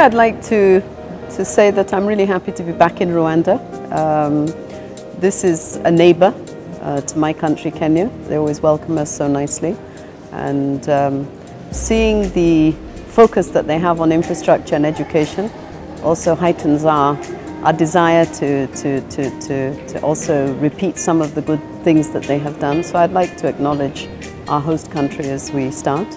I'd like to say that I'm really happy to be back in Rwanda. This is a neighbor to my country, Kenya. They always welcome us so nicely. And seeing the focus that they have on infrastructure and education also heightens our desire to also repeat some of the good things that they have done. So I'd like to acknowledge our host country as we start.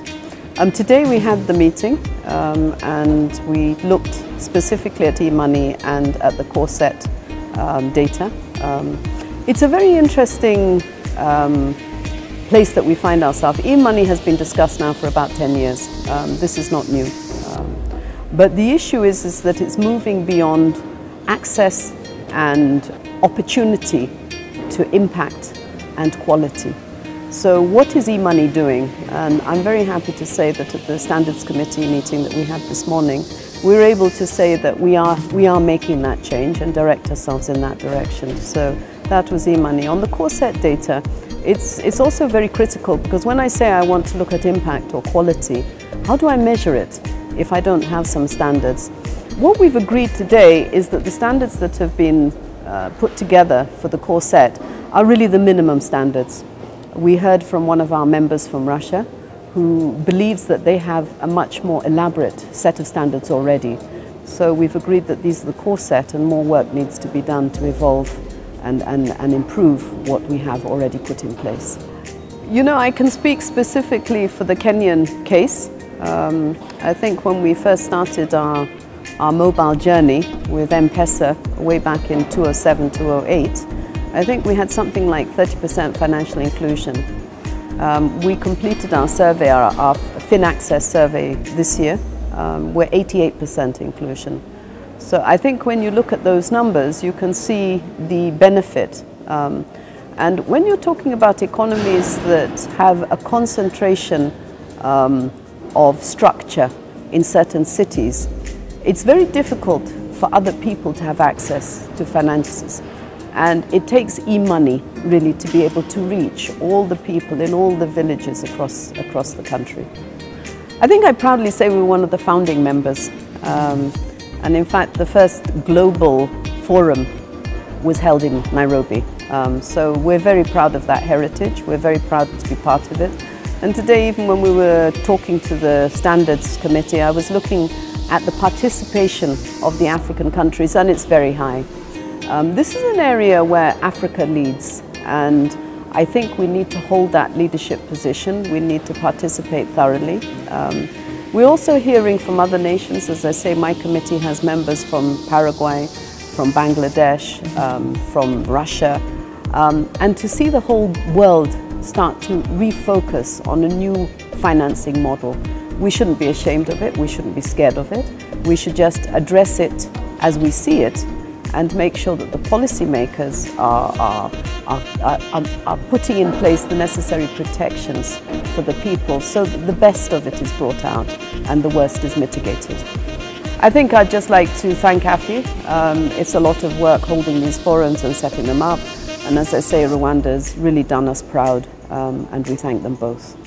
Today we had the meeting and we looked specifically at e-money and at the core set data. It's a very interesting place that we find ourselves. E-money has been discussed now for about 10 years. This is not new. But the issue is that it's moving beyond access and opportunity to impact and quality. So what is e-money doing? And I'm very happy to say that at the Standards Committee meeting that we had this morning, we were able to say that we are making that change and direct ourselves in that direction. So that was e-money. On the core set data, it's also very critical, because when I say I want to look at impact or quality, how do I measure it if I don't have some standards? What we've agreed today is that the standards that have been put together for the core set are really the minimum standards. We heard from one of our members from Russia who believes that they have a much more elaborate set of standards already. So we've agreed that these are the core set and more work needs to be done to evolve and improve what we have already put in place. You know, I can speak specifically for the Kenyan case. I think when we first started our mobile journey with M-Pesa way back in 2007, 2008, I think we had something like 30% financial inclusion. We completed our survey, our FinAccess survey this year. We're 88% inclusion. So I think when you look at those numbers, you can see the benefit. And when you're talking about economies that have a concentration of structure in certain cities, it's very difficult for other people to have access to finances. And it takes e-money really to be able to reach all the people in all the villages across the country. I think I proudly say we're one of the founding members. And in fact, the first global forum was held in Nairobi. So we're very proud of that heritage. We're very proud to be part of it. And today, even when we were talking to the Standards Committee, I was looking at the participation of the African countries, and it's very high. This is an area where Africa leads, and I think we need to hold that leadership position. We need to participate thoroughly. We're also hearing from other nations. As I say, my committee has members from Paraguay, from Bangladesh, from Russia, and to see the whole world start to refocus on a new financing model. We shouldn't be ashamed of it. We shouldn't be scared of it. We should just address it as we see it, and make sure that the policymakers are putting in place the necessary protections for the people so that the best of it is brought out and the worst is mitigated. I think I'd just like to thank AFI. It's a lot of work holding these forums and setting them up. And as I say, Rwanda's really done us proud, and we thank them both.